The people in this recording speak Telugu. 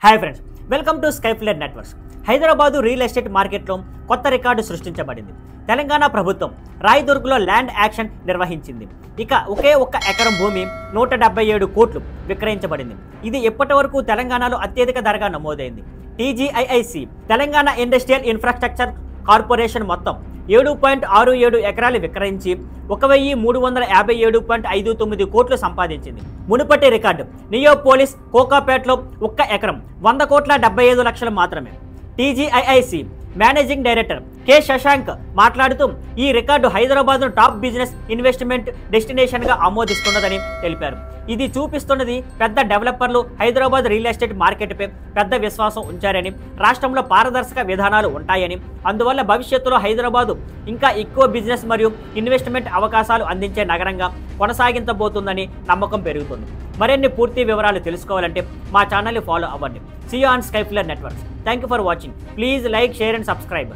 Hi friends, welcome to Skyfler networks. Hyderabad real estate మార్కెట్లో కొత్త రికార్డు సృష్టించబడింది. తెలంగాణ ప్రభుత్వం రాయదుర్గ్లో ల్యాండ్ యాక్షన్ నిర్వహించింది. ఇక ఒకే ఒక్క ఎకరం భూమి 177 కోట్లు విక్రయించబడింది. ఇది ఇప్పటి వరకు తెలంగాణలో అత్యధిక ధరగా నమోదైంది. TGIIC Telangana industrial infrastructure corporation మొత్తం 7.67 ఎకరాలు విక్రయించి 1357.59 కోట్లు సంపాదించింది. మునుపటి రికార్డు నియోపోలిస్ కోకాపేట్లో ఒక్క ఎకరం 100 కోట్ల 75 లక్షలు మాత్రమే. TGIIC managing director K Shashank మాట్లాడుతూ ఈ రికార్డు హైదరాబాద్ను టాప్ బిజినెస్ ఇన్వెస్ట్మెంట్ డెస్టినేషన్గా ఆమోదిస్తున్నదని తెలిపారు. ఇది చూపిస్తున్నది పెద్ద డెవలపర్లు హైదరాబాద్ రియల్ ఎస్టేట్ మార్కెట్పై పెద్ద విశ్వాసం ఉంచారని, రాష్ట్రంలో పారదర్శక విధానాలు ఉంటాయని, అందువల్ల భవిష్యత్తులో హైదరాబాదు ఇంకా ఎక్కువ బిజినెస్ మరియు ఇన్వెస్ట్మెంట్ అవకాశాలు అందించే నగరంగా కొనసాగించబోతుందని నమ్మకం పెరుగుతుంది. మరిన్ని పూర్తి వివరాలు తెలుసుకోవాలంటే మా ఛానల్ని ఫాలో అవ్వండి. See you on Skyflare Networks. Thank you for watching. Please like, share and subscribe.